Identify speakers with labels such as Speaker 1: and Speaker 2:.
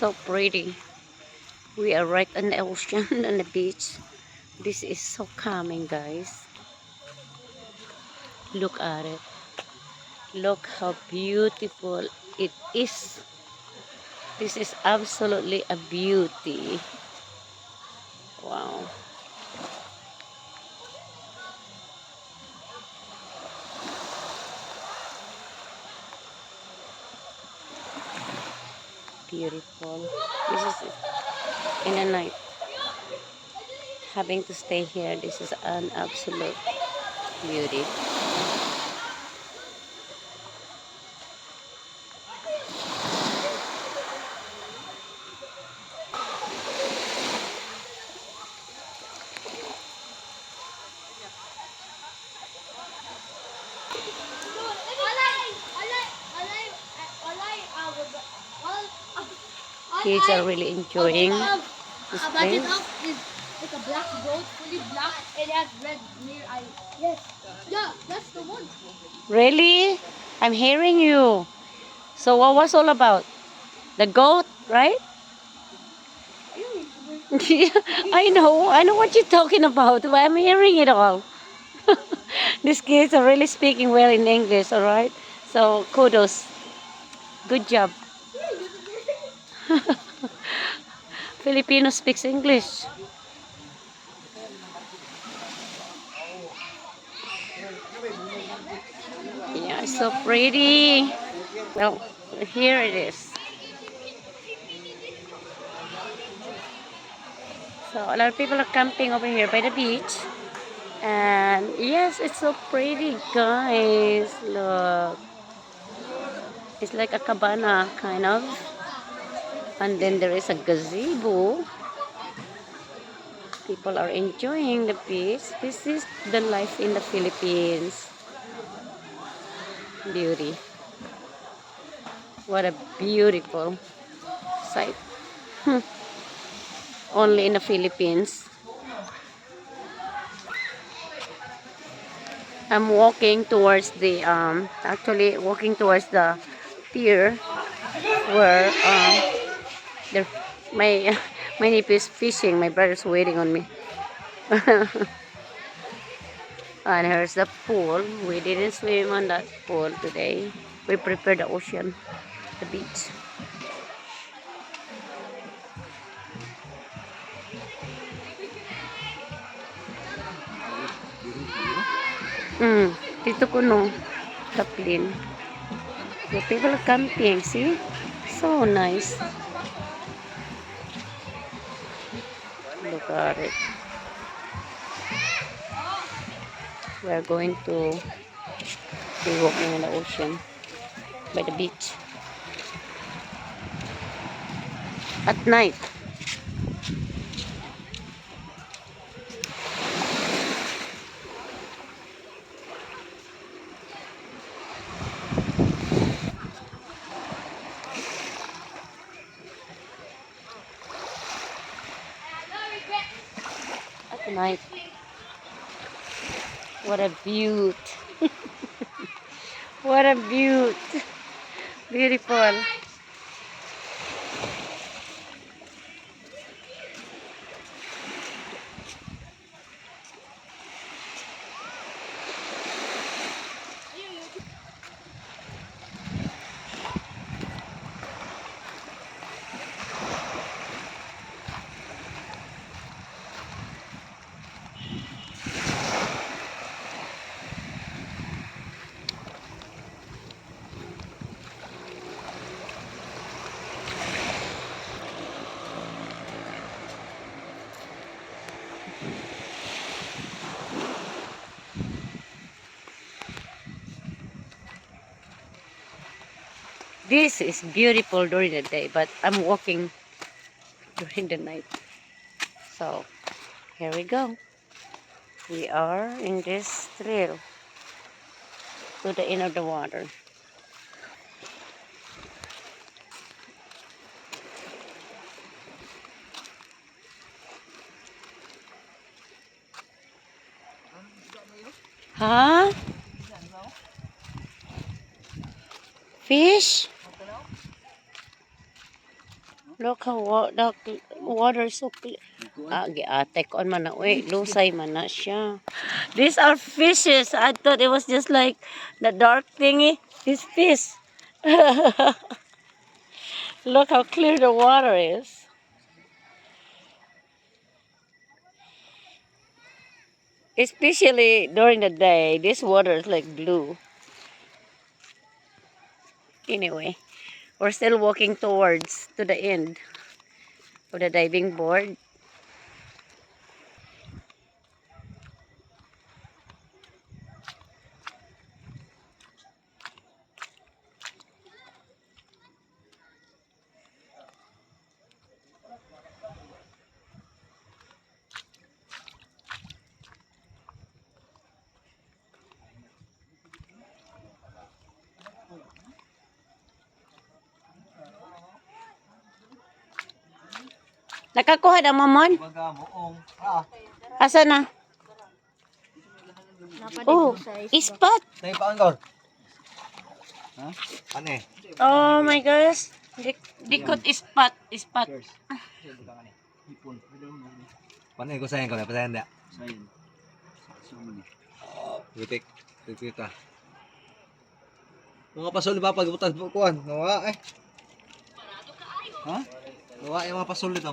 Speaker 1: so pretty. We are right on the ocean, on the beach. This is so calming, guys. Look at it. Look how beautiful it is. This is absolutely a beauty. Wow. Beautiful. This is in the night. Having to stay here, this is an absolute beauty. Kids are really enjoying this place.
Speaker 2: Like a black boat, fully black, and it has red near eye. Yes. Yeah, that's the one.
Speaker 1: Really? I'm hearing you. So what was all about? The goat, right? Yeah, I know what you're talking about, but I'm hearing it all. These kids are really speaking well in English, all right? So kudos. Good job. Filipino speaks English. Yeah, so pretty. Well, here it is. So a lot of people are camping over here by the beach. And yes, it's so pretty, guys. Look. It's like a cabana, kind of. And then there is a gazebo. People are enjoying the beach. This is the life in the Philippines. Beauty. What a beautiful sight. Only in the Philippines. I'm walking towards the actually walking towards the pier where there my my nephew is fishing. My brother's waiting on me. And here's the pool. We didn't swim on that pool today. We prepared the ocean, the beach. Dito ko no, Kaplin. The people are camping, see? So nice. Look at it. We are going to be walking in the ocean by the beach at night. At night. What a beaut. What a beaut. Beautiful. This is beautiful during the day, but I'm walking during the night. So, here we go. We are in this trail to the end of the water. Huh? Fish? Look how the water is so clear. Giatek on man na. Uy, lusay man na siya. These are fishes. I thought it was just like the dark thingy. This fish. Look how clear the water is. Especially during the day, this water is like blue. Anyway, we're still walking towards to the end of the diving board. Nakakuha na mo, Mon? Asa na? Oh, ispat.
Speaker 3: Tayo pa angkor. Ha? Ano eh?
Speaker 1: Oh my gosh. Dikot ispat. Ispat.
Speaker 3: Paano ko sayang ko na? Pasayan da. Sayang. Butik. Kita. Mga pasol ba pagbutas bukuan? Nawa eh. Ha? Nawa yung mga pasol dito.